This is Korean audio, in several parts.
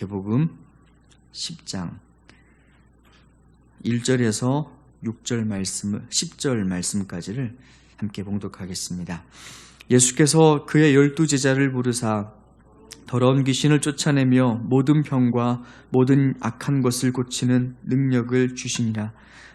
마태복음 10장 1절에서 6절 말씀을 10절 말씀까지를 함께 봉독하겠습니다. 예수께서 그의 12제자를 부르사 더러운 귀신을 쫓아내며 모든 병과 모든 악한 것을 고치는 능력을 주시니라.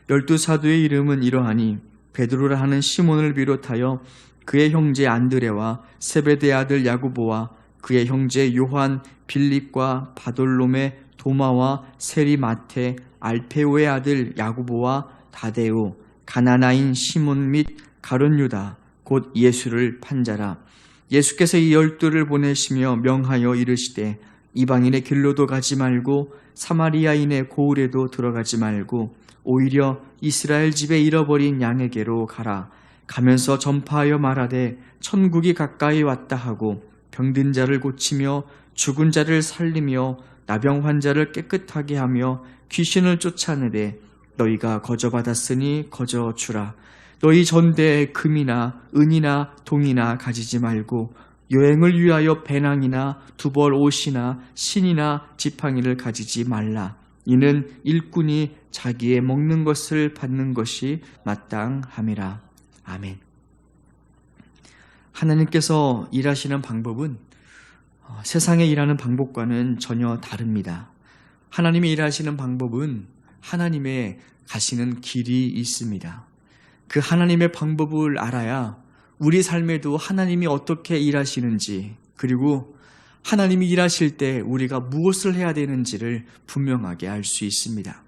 12사도의 이름은 이러하니 베드로라 하는 시몬을 비롯하여 그의 형제 안드레와 세베대 아들 야고보와 그의 형제 요한, 빌립과 바돌롬의 도마와 세리 마테, 알페오의 아들 야고보와 다데오, 가나나인 시몬 및 가룟 유다, 곧 예수를 판자라. 예수께서 이 12를 보내시며 명하여 이르시되 이방인의 길로도 가지 말고 사마리아인의 고을에도 들어가지 말고 오히려 이스라엘 집에 잃어버린 양에게로 가라. 가면서 전파하여 말하되 천국이 가까이 왔다 하고 병든 자를 고치며 죽은 자를 살리며 나병 환자를 깨끗하게 하며 귀신을 쫓아내되 너희가 거저받았으니 거저 주라. 너희 전대에 금이나 은이나 동이나 가지지 말고 여행을 위하여 배낭이나 두벌 옷이나 신이나 지팡이를 가지지 말라. 이는 일꾼이 자기의 먹는 것을 받는 것이 마땅함이라. 아멘. 하나님께서 일하시는 방법은 세상에 일하는 방법과는 전혀 다릅니다. 하나님이 일하시는 방법은 하나님의 가시는 길이 있습니다. 그 하나님의 방법을 알아야 우리 삶에도 하나님이 어떻게 일하시는지, 그리고 하나님이 일하실 때 우리가 무엇을 해야 되는지를 분명하게 알 수 있습니다.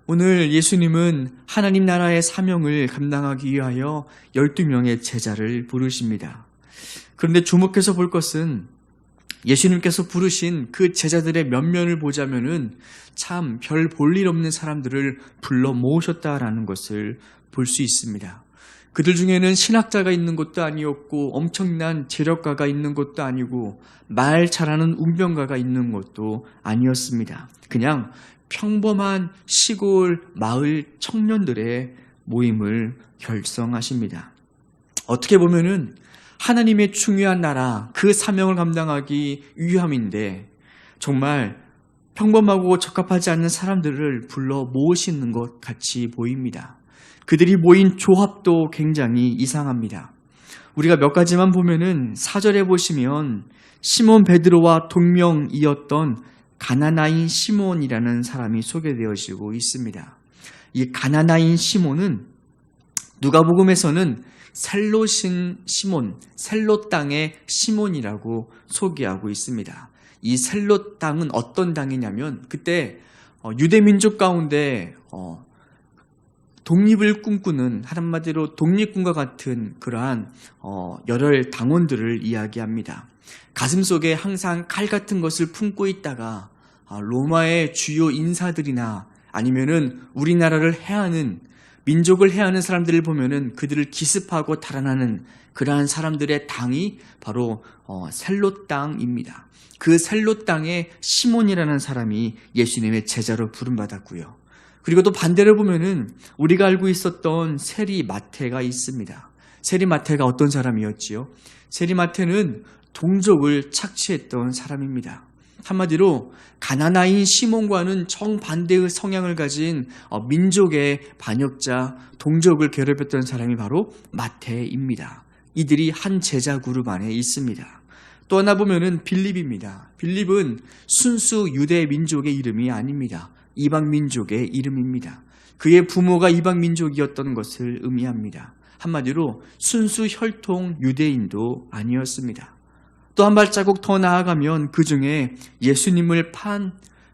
오늘 예수님은 하나님 나라의 사명을 감당하기 위하여 12명의 제자를 부르십니다. 그런데 주목해서 볼 것은 예수님께서 부르신 그 제자들의 면면을 보자면은 참 별 볼 일 없는 사람들을 불러 모으셨다라는 것을 볼 수 있습니다. 그들 중에는 신학자가 있는 것도 아니었고 엄청난 재력가가 있는 것도 아니고 말 잘하는 운명가가 있는 것도 아니었습니다. 그냥 평범한 시골 마을 청년들의 모임을 결성하십니다. 어떻게 보면은 하나님의 중요한 나라, 그 사명을 감당하기 위함인데 정말 평범하고 적합하지 않는 사람들을 불러 모으시는 것 같이 보입니다. 그들이 모인 조합도 굉장히 이상합니다. 우리가 몇 가지만 보면은 4절에 보시면 시몬 베드로와 동명이었던 가나나인 시몬이라는 사람이 소개되어지고 있습니다. 이 가나나인 시몬은 누가복음에서는 셀롯인 시몬, 셀롯 땅의 시몬이라고 소개하고 있습니다. 이 셀롯 땅은 어떤 땅이냐면 그때 유대민족 가운데 독립을 꿈꾸는, 한마디로 독립군과 같은 그러한 열혈 당원들을 이야기합니다. 가슴속에 항상 칼 같은 것을 품고 있다가 로마의 주요 인사들이나 아니면은 우리나라를 해하는, 민족을 해하는 사람들을 보면은 그들을 기습하고 달아나는 그러한 사람들의 당이 바로 셀롯 땅입니다. 그 셀롯 땅의 시몬이라는 사람이 예수님의 제자로 부름받았고요. 그리고 또 반대로 보면은 우리가 알고 있었던 세리 마테가 있습니다. 세리 마테가 어떤 사람이었지요? 세리 마테는 동족을 착취했던 사람입니다. 한마디로 가나나인 시몬과는 정반대의 성향을 가진 민족의 반역자, 동족을 괴롭혔던 사람이 바로 마테입니다. 이들이 한 제자 그룹 안에 있습니다. 또 하나 보면은 빌립입니다. 빌립은 순수 유대 민족의 이름이 아닙니다. 이방 민족의 이름입니다. 그의 부모가 이방 민족이었던 것을 의미합니다. 한마디로 순수 혈통 유대인도 아니었습니다. 또 한 발자국 더 나아가면 그 중에 예수님을 판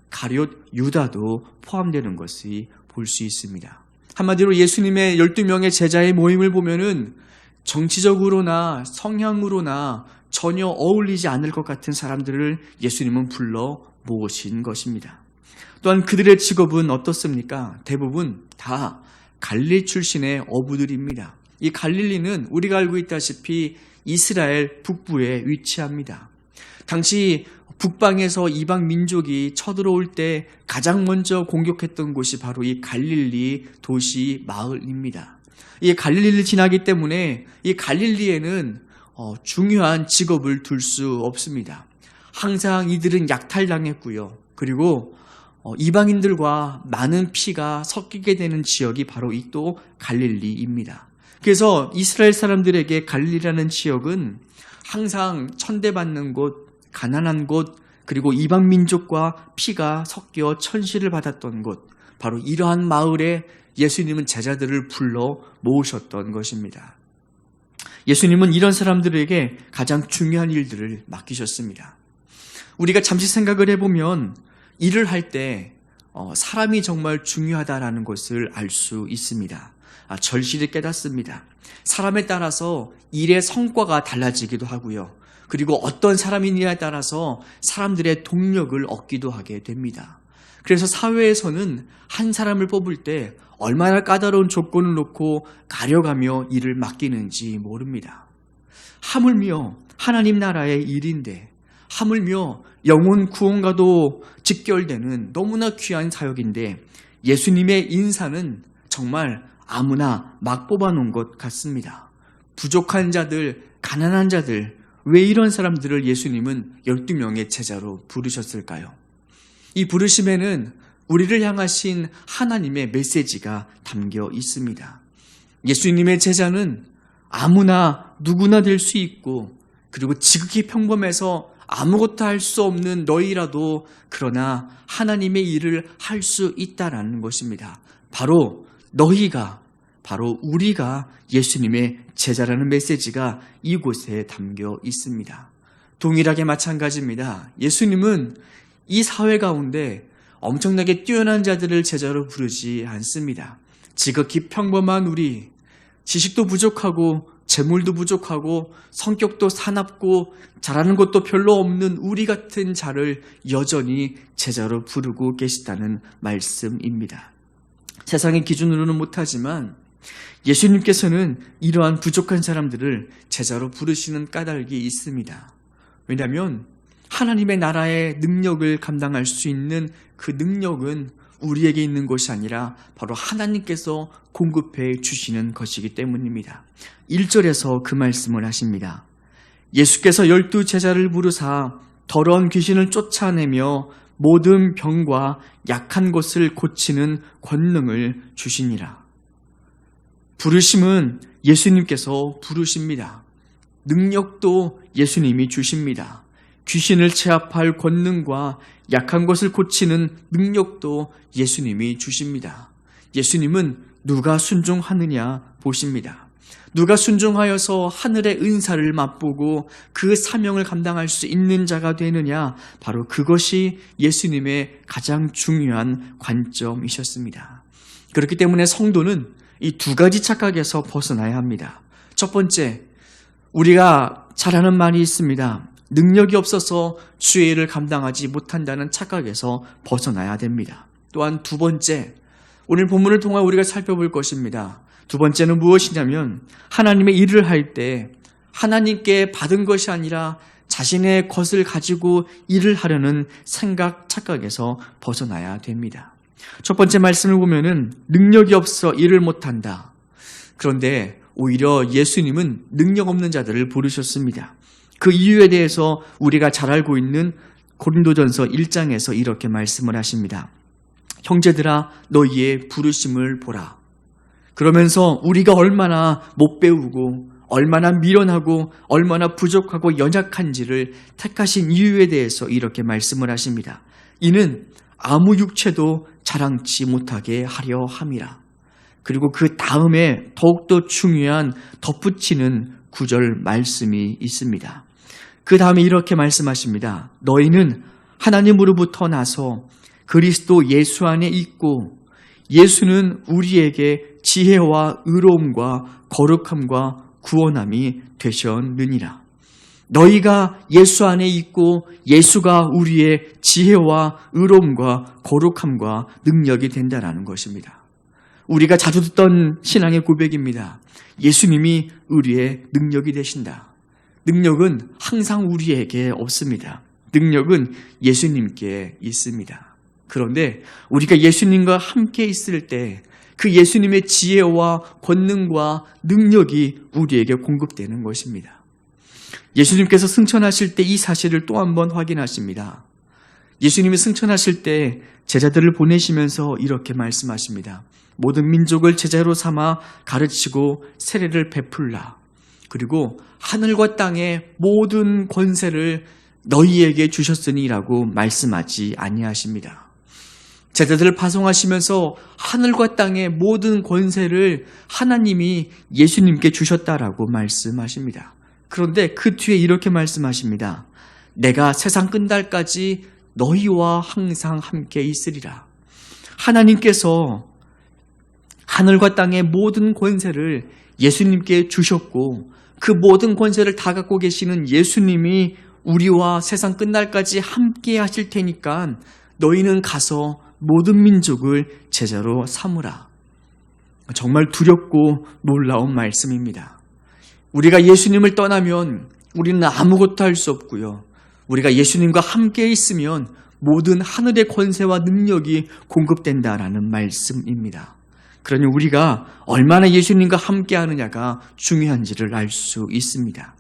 가룟 유다도 포함되는 것이 볼 수 있습니다. 한마디로 예수님의 12명의 제자의 모임을 보면은 정치적으로나 성향으로나 전혀 어울리지 않을 것 같은 사람들을 예수님은 불러 모으신 것입니다. 또한 그들의 직업은 어떻습니까? 대부분 다 갈릴리 출신의 어부들입니다. 이 갈릴리는 우리가 알고 있다시피 이스라엘 북부에 위치합니다. 당시 북방에서 이방 민족이 쳐들어올 때 가장 먼저 공격했던 곳이 바로 이 갈릴리 도시 마을입니다. 이 갈릴리를 지나기 때문에 이 갈릴리에는 중요한 직업을 둘 수 없습니다. 항상 이들은 약탈당했고요. 그리고 이방인들과 많은 피가 섞이게 되는 지역이 바로 이 또 갈릴리입니다. 그래서 이스라엘 사람들에게 갈릴리라는 지역은 항상 천대받는 곳, 가난한 곳, 그리고 이방 민족과 피가 섞여 천시를 받았던 곳, 바로 이러한 마을에 예수님은 제자들을 불러 모으셨던 것입니다. 예수님은 이런 사람들에게 가장 중요한 일들을 맡기셨습니다. 우리가 잠시 생각을 해보면 일을 할 때 사람이 정말 중요하다라는 것을 알 수 있습니다. 절실히 깨닫습니다. 사람에 따라서 일의 성과가 달라지기도 하고요. 그리고 어떤 사람이냐에 따라서 사람들의 동력을 얻기도 하게 됩니다. 그래서 사회에서는 한 사람을 뽑을 때 얼마나 까다로운 조건을 놓고 가려가며 일을 맡기는지 모릅니다. 하물며 하나님 나라의 일인데, 하물며 영혼 구원과도 직결되는 너무나 귀한 사역인데 예수님의 인사는 정말 아무나 막 뽑아놓은 것 같습니다. 부족한 자들, 가난한 자들, 왜 이런 사람들을 예수님은 12명의 제자로 부르셨을까요? 이 부르심에는 우리를 향하신 하나님의 메시지가 담겨 있습니다. 예수님의 제자는 아무나 누구나 될 수 있고, 그리고 지극히 평범해서 아무것도 할 수 없는 너희라도 그러나 하나님의 일을 할 수 있다라는 것입니다. 바로 너희가, 바로 우리가 예수님의 제자라는 메시지가 이곳에 담겨 있습니다. 동일하게 마찬가지입니다. 예수님은 이 사회 가운데 엄청나게 뛰어난 자들을 제자로 부르지 않습니다. 지극히 평범한 우리, 지식도 부족하고 재물도 부족하고 성격도 사납고 잘하는 것도 별로 없는 우리 같은 자를 여전히 제자로 부르고 계시다는 말씀입니다. 세상의 기준으로는 못하지만 예수님께서는 이러한 부족한 사람들을 제자로 부르시는 까닭이 있습니다. 왜냐하면 하나님의 나라의 능력을 감당할 수 있는 그 능력은 우리에게 있는 것이 아니라 바로 하나님께서 공급해 주시는 것이기 때문입니다. 1절에서 그 말씀을 하십니다. 예수께서 12 제자를 부르사 더러운 귀신을 쫓아내며 모든 병과 약한 것을 고치는 권능을 주시니라. 부르심은 예수님께서 부르십니다. 능력도 예수님이 주십니다. 귀신을 체압할 권능과 약한 것을 고치는 능력도 예수님이 주십니다. 예수님은 누가 순종하느냐 보십니다. 누가 순종하여서 하늘의 은사를 맛보고 그 사명을 감당할 수 있는 자가 되느냐, 바로 그것이 예수님의 가장 중요한 관점이셨습니다. 그렇기 때문에 성도는 이 두 가지 착각에서 벗어나야 합니다. 첫 번째, 우리가 잘 하는 말이 있습니다. 능력이 없어서 주의 일을 감당하지 못한다는 착각에서 벗어나야 됩니다. 또한 두 번째, 오늘 본문을 통해 우리가 살펴볼 것입니다. 두 번째는 무엇이냐면 하나님의 일을 할 때 하나님께 받은 것이 아니라 자신의 것을 가지고 일을 하려는 생각, 착각에서 벗어나야 됩니다. 첫 번째 말씀을 보면은 능력이 없어 일을 못한다. 그런데 오히려 예수님은 능력 없는 자들을 부르셨습니다. 그 이유에 대해서 우리가 잘 알고 있는 고린도전서 1장에서 이렇게 말씀을 하십니다. 형제들아, 너희의 부르심을 보라. 그러면서 우리가 얼마나 못 배우고 얼마나 미련하고 얼마나 부족하고 연약한지를 택하신 이유에 대해서 이렇게 말씀을 하십니다. 이는 아무 육체도 자랑치 못하게 하려 함이라. 그리고 그 다음에 더욱더 중요한 덧붙이는 9절 말씀이 있습니다. 그 다음에 이렇게 말씀하십니다. 너희는 하나님으로부터 나서 그리스도 예수 안에 있고 예수는 우리에게 지혜와 의로움과 거룩함과 구원함이 되셨느니라. 너희가 예수 안에 있고 예수가 우리의 지혜와 의로움과 거룩함과 능력이 된다는 것입니다. 우리가 자주 듣던 신앙의 고백입니다. 예수님이 우리의 능력이 되신다. 능력은 항상 우리에게 없습니다. 능력은 예수님께 있습니다. 그런데 우리가 예수님과 함께 있을 때 그 예수님의 지혜와 권능과 능력이 우리에게 공급되는 것입니다. 예수님께서 승천하실 때 이 사실을 또 한 번 확인하십니다. 예수님이 승천하실 때 제자들을 보내시면서 이렇게 말씀하십니다. 모든 민족을 제자로 삼아 가르치고 세례를 베풀라. 그리고 하늘과 땅의 모든 권세를 너희에게 주셨으니라고 말씀하지 아니하십니다. 제자들을 파송하시면서 하늘과 땅의 모든 권세를 하나님이 예수님께 주셨다라고 말씀하십니다. 그런데 그 뒤에 이렇게 말씀하십니다. 내가 세상 끝날까지 너희와 항상 함께 있으리라. 하나님께서 하늘과 땅의 모든 권세를 예수님께 주셨고 그 모든 권세를 다 갖고 계시는 예수님이 우리와 세상 끝날까지 함께 하실 테니까 너희는 가서 모든 민족을 제자로 삼으라. 정말 두렵고 놀라운 말씀입니다. 우리가 예수님을 떠나면 우리는 아무것도 할 수 없고요. 우리가 예수님과 함께 있으면 모든 하늘의 권세와 능력이 공급된다라는 말씀입니다. 그러니 우리가 얼마나 예수님과 함께 하느냐가 중요한지를 알 수 있습니다.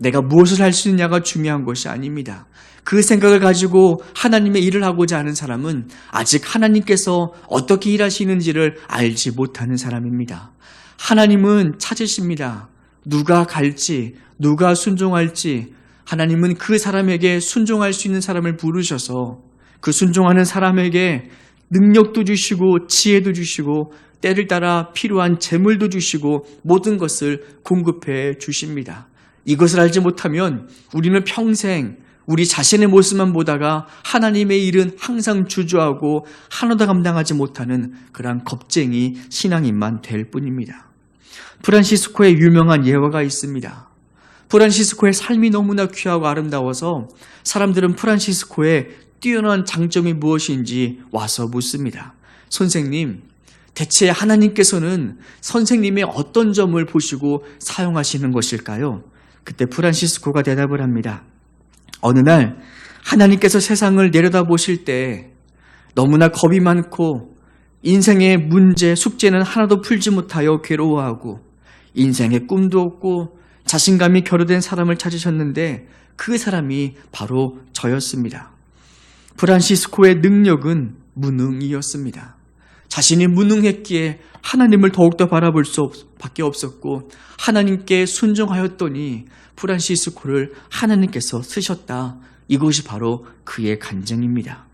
내가 무엇을 할 수 있느냐가 중요한 것이 아닙니다. 그 생각을 가지고 하나님의 일을 하고자 하는 사람은 아직 하나님께서 어떻게 일하시는지를 알지 못하는 사람입니다. 하나님은 찾으십니다. 누가 갈지, 누가 순종할지 하나님은 그 사람에게 순종할 수 있는 사람을 부르셔서 그 순종하는 사람에게 능력도 주시고 지혜도 주시고 때를 따라 필요한 재물도 주시고 모든 것을 공급해 주십니다. 이것을 알지 못하면 우리는 평생 우리 자신의 모습만 보다가 하나님의 일은 항상 주저하고 하나도 감당하지 못하는 그런 겁쟁이 신앙인만 될 뿐입니다. 프란시스코의 유명한 예화가 있습니다. 프란시스코의 삶이 너무나 귀하고 아름다워서 사람들은 프란시스코의 뛰어난 장점이 무엇인지 와서 묻습니다. 선생님, 대체 하나님께서는 선생님의 어떤 점을 보시고 사용하시는 것일까요? 그때 프란시스코가 대답을 합니다. 어느 날 하나님께서 세상을 내려다보실 때 너무나 겁이 많고 인생의 문제, 숙제는 하나도 풀지 못하여 괴로워하고 인생의 꿈도 없고 자신감이 결여된 사람을 찾으셨는데 그 사람이 바로 저였습니다. 프란시스코의 능력은 무능이었습니다. 자신이 무능했기에 하나님을 더욱더 바라볼 수밖에 없었고 하나님께 순종하였더니 프란시스코를 하나님께서 쓰셨다. 이것이 바로 그의 간증입니다.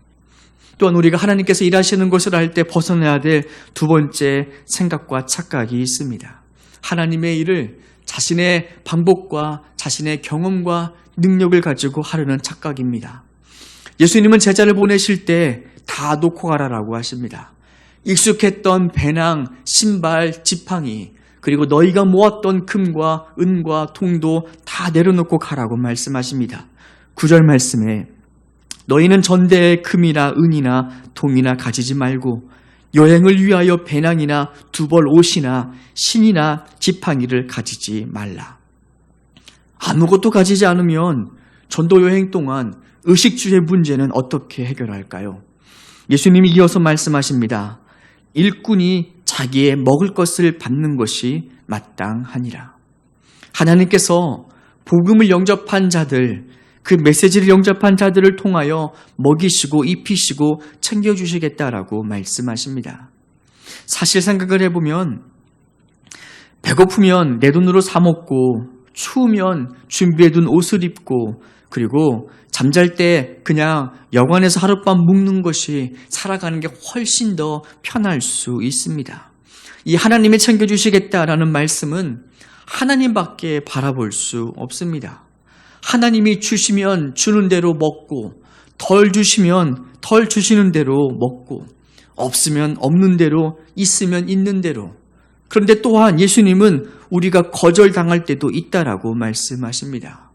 또한 우리가 하나님께서 일하시는 것을 알 때 벗어나야 될 두 번째 생각과 착각이 있습니다. 하나님의 일을 자신의 방법과 자신의 경험과 능력을 가지고 하려는 착각입니다. 예수님은 제자를 보내실 때 다 놓고 가라라고 하십니다. 익숙했던 배낭, 신발, 지팡이 그리고 너희가 모았던 금과 은과 동도 다 내려놓고 가라고 말씀하십니다. 9절 말씀에 너희는 전대에 금이나 은이나 동이나 가지지 말고 여행을 위하여 배낭이나 두벌 옷이나 신이나 지팡이를 가지지 말라. 아무것도 가지지 않으면 전도 여행 동안 의식주의 문제는 어떻게 해결할까요? 예수님이 이어서 말씀하십니다. 일꾼이 자기의 먹을 것을 받는 것이 마땅하니라. 하나님께서 복음을 영접한 자들, 그 메시지를 영접한 자들을 통하여 먹이시고 입히시고 챙겨주시겠다라고 말씀하십니다. 사실 생각을 해보면 배고프면 내 돈으로 사 먹고 추우면 준비해둔 옷을 입고 그리고 잠잘 때 그냥 여관에서 하룻밤 묵는 것이 살아가는 게 훨씬 더 편할 수 있습니다. 이 하나님이 챙겨주시겠다라는 말씀은 하나님밖에 바라볼 수 없습니다. 하나님이 주시면 주는 대로 먹고 덜 주시면 덜 주시는 대로 먹고 없으면 없는 대로 있으면 있는 대로. 그런데 또한 예수님은 우리가 거절당할 때도 있다라고 말씀하십니다.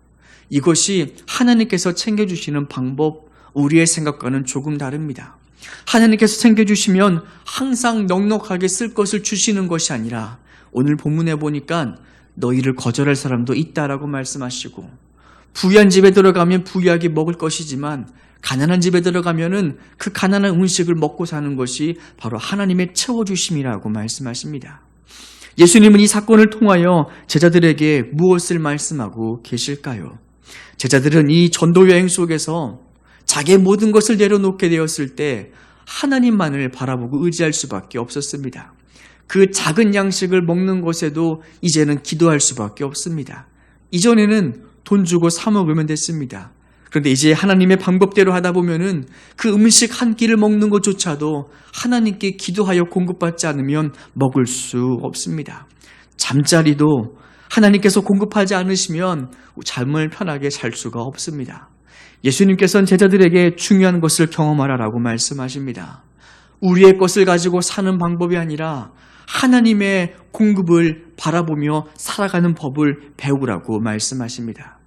이것이 하나님께서 챙겨주시는 방법, 우리의 생각과는 조금 다릅니다. 하나님께서 챙겨주시면 항상 넉넉하게 쓸 것을 주시는 것이 아니라 오늘 본문에 보니까 너희를 거절할 사람도 있다라고 말씀하시고 부유한 집에 들어가면 부유하게 먹을 것이지만 가난한 집에 들어가면은 그 가난한 음식을 먹고 사는 것이 바로 하나님의 채워주심이라고 말씀하십니다. 예수님은 이 사건을 통하여 제자들에게 무엇을 말씀하고 계실까요? 제자들은 이 전도 여행 속에서 자기의 모든 것을 내려놓게 되었을 때 하나님만을 바라보고 의지할 수밖에 없었습니다. 그 작은 양식을 먹는 것에도 이제는 기도할 수밖에 없습니다. 이전에는 돈 주고 사 먹으면 됐습니다. 그런데 이제 하나님의 방법대로 하다 보면은 그 음식 한 끼를 먹는 것조차도 하나님께 기도하여 공급받지 않으면 먹을 수 없습니다. 잠자리도 하나님께서 공급하지 않으시면 잠을 편하게 잘 수가 없습니다. 예수님께서는 제자들에게 중요한 것을 경험하라라고 말씀하십니다. 우리의 것을 가지고 사는 방법이 아니라 하나님의 공급을 바라보며 살아가는 법을 배우라고 말씀하십니다.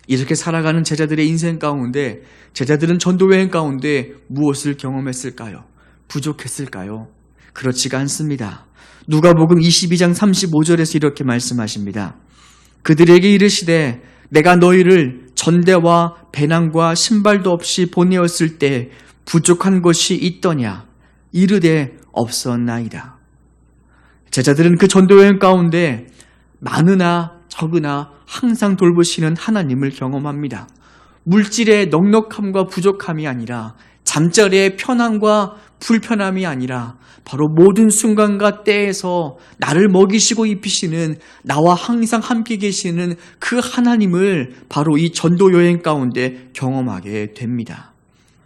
이렇게 살아가는 제자들의 인생 가운데 제자들은 전도 여행 가운데 무엇을 경험했을까요? 부족했을까요? 그렇지가 않습니다. 누가복음 22장 35절에서 이렇게 말씀하십니다. 그들에게 이르시되 내가 너희를 전대와 배낭과 신발도 없이 보내었을 때 부족한 것이 있더냐? 이르되 없었나이다. 제자들은 그 전도 여행 가운데 많으나 적으나 항상 돌보시는 하나님을 경험합니다. 물질의 넉넉함과 부족함이 아니라 잠자리의 편함과 불편함이 아니라 바로 모든 순간과 때에서 나를 먹이시고 입히시는 나와 항상 함께 계시는 그 하나님을 바로 이 전도 여행 가운데 경험하게 됩니다.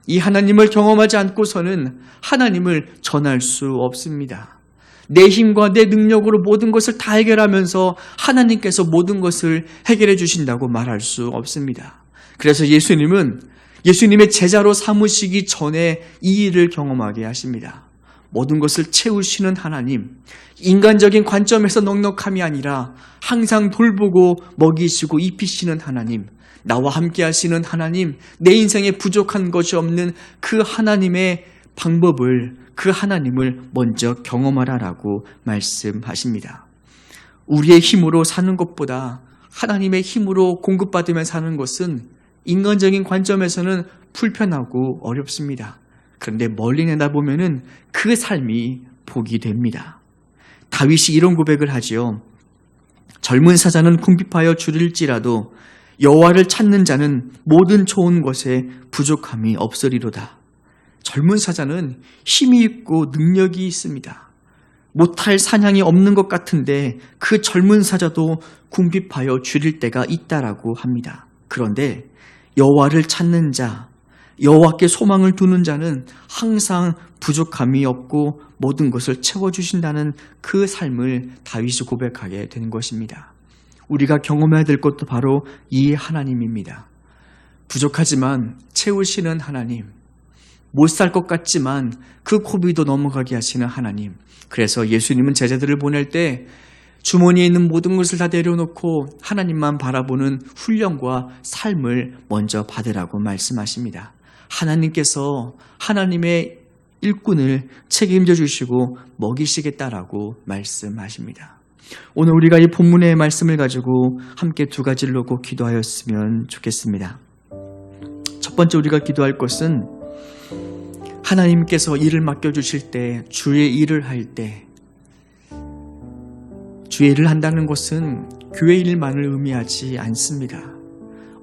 이 하나님을 경험하지 않고서는 하나님을 전할 수 없습니다. 내 힘과 내 능력으로 모든 것을 다 해결하면서 하나님께서 모든 것을 해결해 주신다고 말할 수 없습니다. 그래서 예수님은 예수님의 제자로 삼으시기 전에 이 일을 경험하게 하십니다. 모든 것을 채우시는 하나님, 인간적인 관점에서 넉넉함이 아니라 항상 돌보고 먹이시고 입히시는 하나님, 나와 함께 하시는 하나님, 내 인생에 부족한 것이 없는 그 하나님의 방법을, 그 하나님을 먼저 경험하라라고 말씀하십니다. 우리의 힘으로 사는 것보다 하나님의 힘으로 공급받으며 사는 것은 인간적인 관점에서는 불편하고 어렵습니다. 그런데 멀리 내다보면은 그 삶이 복이 됩니다. 다윗이 이런 고백을 하지요. 젊은 사자는 궁핍하여 줄일지라도 여호와를 찾는 자는 모든 좋은 것에 부족함이 없으리로다. 젊은 사자는 힘이 있고 능력이 있습니다. 못할 사냥이 없는 것 같은데 그 젊은 사자도 궁핍하여 줄일 때가 있다라고 합니다. 그런데 여호와를 찾는 자, 여호와께 소망을 두는 자는 항상 부족함이 없고 모든 것을 채워주신다는 그 삶을 다윗이 고백하게 된 것입니다. 우리가 경험해야 될 것도 바로 이 하나님입니다. 부족하지만 채우시는 하나님, 못 살 것 같지만 그 고비도 넘어가게 하시는 하나님. 그래서 예수님은 제자들을 보낼 때 주머니에 있는 모든 것을 다 내려놓고 하나님만 바라보는 훈련과 삶을 먼저 받으라고 말씀하십니다. 하나님께서 하나님의 일꾼을 책임져 주시고 먹이시겠다라고 말씀하십니다. 오늘 우리가 이 본문의 말씀을 가지고 함께 두 가지를 놓고 기도하였으면 좋겠습니다. 첫 번째 우리가 기도할 것은 하나님께서 일을 맡겨주실 때, 주의 일을 할 때, 주의 일을 한다는 것은 교회 일만을 의미하지 않습니다.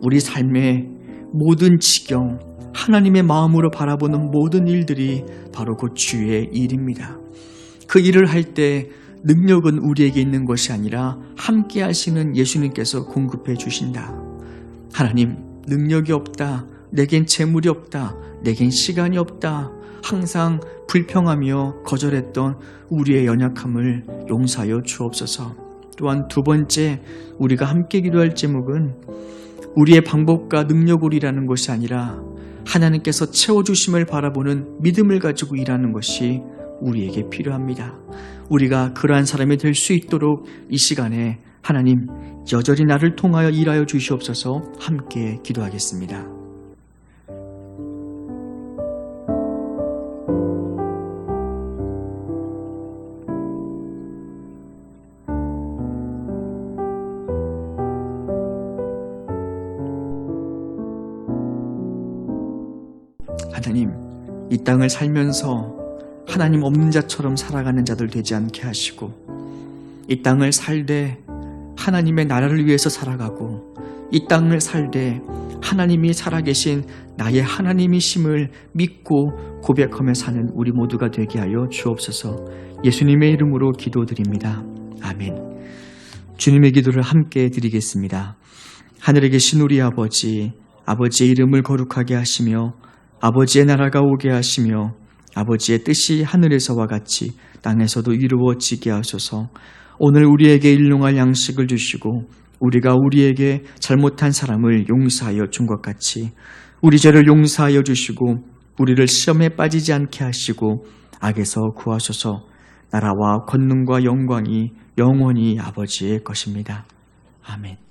우리 삶의 모든 지경, 하나님의 마음으로 바라보는 모든 일들이 바로 그 주의 일입니다. 그 일을 할 때 능력은 우리에게 있는 것이 아니라 함께 하시는 예수님께서 공급해 주신다. 하나님, 능력이 없다. 내겐 재물이 없다. 내겐 시간이 없다. 항상 불평하며 거절했던 우리의 연약함을 용서하여 주옵소서. 또한 두 번째, 우리가 함께 기도할 제목은 우리의 방법과 능력으로 일하는 것이 아니라 하나님께서 채워주심을 바라보는 믿음을 가지고 일하는 것이 우리에게 필요합니다. 우리가 그러한 사람이 될 수 있도록 이 시간에 하나님 여전히 나를 통하여 일하여 주시옵소서. 함께 기도하겠습니다. 하나님, 이 땅을 살면서 하나님 없는 자처럼 살아가는 자들 되지 않게 하시고, 이 땅을 살되 하나님의 나라를 위해서 살아가고, 이 땅을 살되 하나님이 살아계신 나의 하나님이심을 믿고 고백하며 사는 우리 모두가 되게 하여 주옵소서. 예수님의 이름으로 기도드립니다. 아멘. 주님의 기도를 함께 드리겠습니다. 하늘에 계신 우리 아버지, 아버지의 이름을 거룩하게 하시며 아버지의 나라가 오게 하시며 아버지의 뜻이 하늘에서와 같이 땅에서도 이루어지게 하소서. 오늘 우리에게 일용할 양식을 주시고 우리가 우리에게 잘못한 사람을 용서하여 준 것 같이 우리 죄를 용서하여 주시고 우리를 시험에 빠지지 않게 하시고 악에서 구하소서. 나라와 권능과 영광이 영원히 아버지의 것입니다. 아멘.